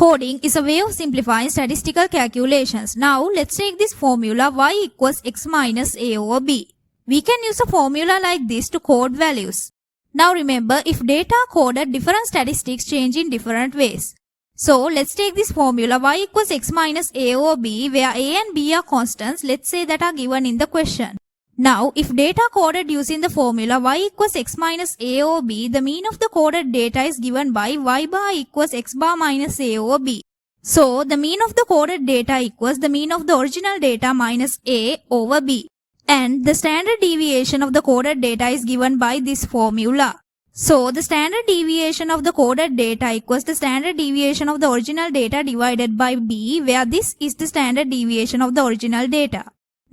Coding is a way of simplifying statistical calculations. Now let's take this formula y equals x minus a over b. We can use a formula like this to code values. Now remember, if data are coded, different statistics change in different ways. So let's take this formula y equals x minus a over b, where a and b are constants, let's say, that are given in the question. Now, if data coded using the formula y equals x minus a over b, the mean of the coded data is given by y bar equals x bar minus a over b. So, the mean of the coded data equals the mean of the original data minus a over b. And the standard deviation of the coded data is given by this formula. So, the standard deviation of the coded data equals the standard deviation of the original data divided by b, where this is the standard deviation of the original data.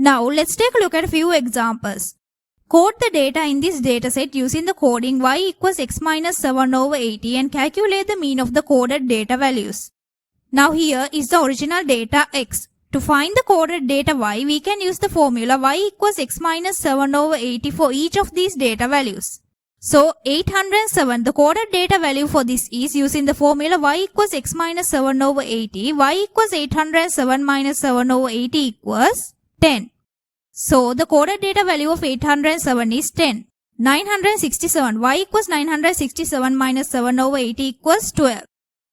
Now, let's take a look at a few examples. Code the data in this dataset using the coding y equals x minus 7 over 80 and calculate the mean of the coded data values. Now, here is the original data x. To find the coded data y, we can use the formula y equals x minus 7 over 80 for each of these data values. So, 807, the coded data value for this is using the formula y equals x minus 7 over 80, y equals 807 minus 7 over 80 equals 10. So, the coded data value of 807 is 10. 967, y equals 967 minus 7 over 80 equals 12.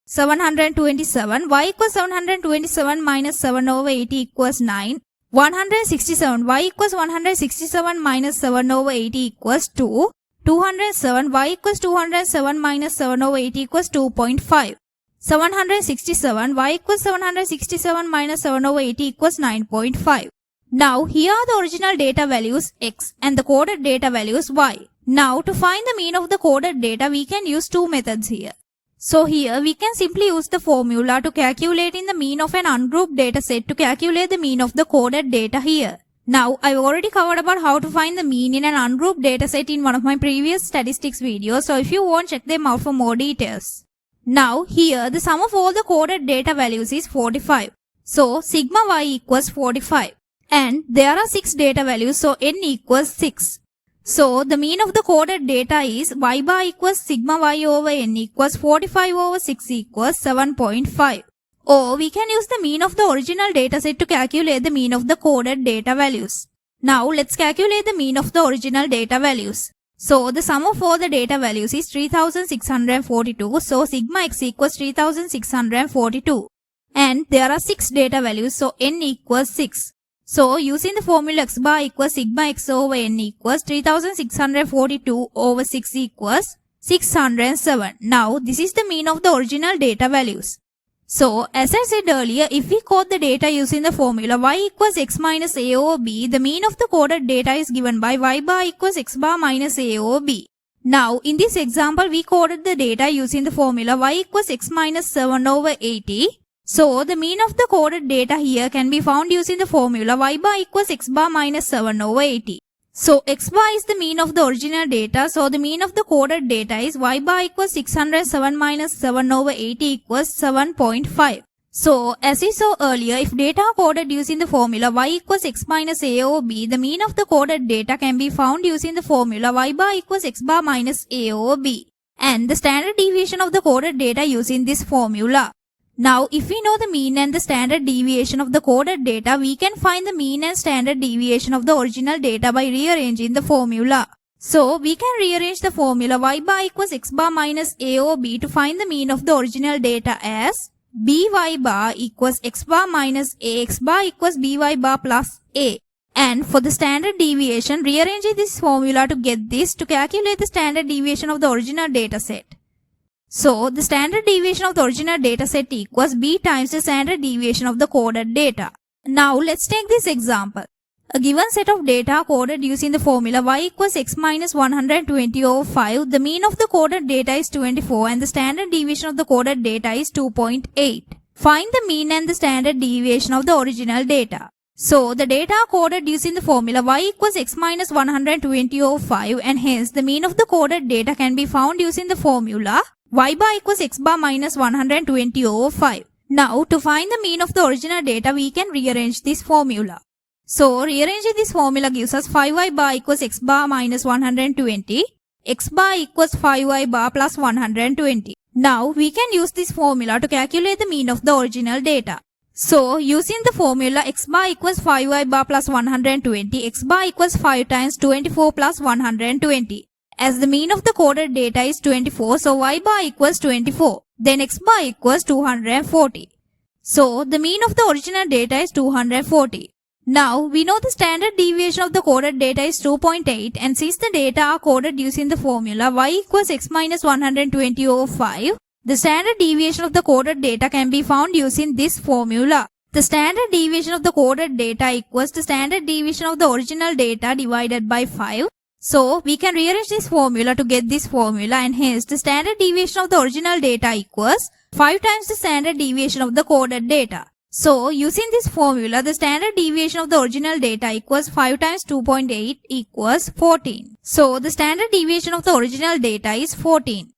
727, y equals 727 minus 7 over 80 equals 9. 167, y equals 167 minus 7 over 80 equals 2. 207, y equals 207 minus 7 over 80 equals 2.5. 767, y equals 767 minus 7 over 80 equals 9.5. Now, here are the original data values x and the coded data values y. Now, to find the mean of the coded data, we can use two methods here. So, here we can simply use the formula to calculate in the mean of an ungrouped dataset to calculate the mean of the coded data here. Now, I've already covered about how to find the mean in an ungrouped dataset in one of my previous statistics videos, so if you want, check them out for more details. Now, here the sum of all the coded data values is 45. So, sigma y equals 45. And there are 6 data values, so n equals 6. So, the mean of the coded data is y bar equals sigma y over n equals 45 over 6 equals 7.5. Or we can use the mean of the original dataset to calculate the mean of the coded data values. Now, let's calculate the mean of the original data values. So, the sum of all the data values is 3642. So, sigma x equals 3642. And there are 6 data values, so n equals 6. So, using the formula x bar equals sigma x over n equals 3642 over 6 equals 607. Now, this is the mean of the original data values. So, as I said earlier, if we code the data using the formula y equals x minus a over b, the mean of the coded data is given by y bar equals x bar minus a over b. Now, in this example, we coded the data using the formula y equals x minus 7 over 80. So, the mean of the coded data here can be found using the formula y bar equals x bar minus 7 over 80. So, x bar is the mean of the original data. So, the mean of the coded data is y bar equals 607 minus 7 over 80 equals 7.5. So, as we saw earlier, if data are coded using the formula y equals x minus a over b, the mean of the coded data can be found using the formula y bar equals x bar minus a over b. And the standard deviation of the coded data using this formula. Now, if we know the mean and the standard deviation of the coded data, we can find the mean and standard deviation of the original data by rearranging the formula. So, we can rearrange the formula y bar equals x bar minus a over b to find the mean of the original data as by bar equals x bar minus a, x bar equals by bar plus a. And for the standard deviation, rearranging this formula to get this to calculate the standard deviation of the original data set. So, the standard deviation of the original data set equals b times the standard deviation of the coded data. Now, let's take this example. A given set of data coded using the formula y equals x minus 120 over 5. The mean of the coded data is 24 and the standard deviation of the coded data is 2.8. Find the mean and the standard deviation of the original data. So, the data are coded using the formula y equals x minus 120 over 5 and hence the mean of the coded data can be found using the formula y bar equals x bar minus 120 over 5. Now, to find the mean of the original data, we can rearrange this formula. So, rearranging this formula gives us 5y bar equals x bar minus 120, x bar equals 5y bar plus 120. Now we can use this formula to calculate the mean of the original data. So using the formula x bar equals 5y bar plus 120, x bar equals 5 times 24 plus 120. As the mean of the coded data is 24, so y bar equals 24. Then x bar equals 240. So the mean of the original data is 240. Now we know the standard deviation of the coded data is 2.8, and since the data are coded using the formula y equals x minus 120 over 5, the standard deviation of the coded data can be found using this formula. The standard deviation of the coded data equals the standard deviation of the original data divided by 5. So we can rearrange this formula to get this formula, and hence the standard deviation of the original data equals 5 times the standard deviation of the coded data. So using this formula, the standard deviation of the original data equals 5 times 2.8 equals 14. So the standard deviation of the original data is 14.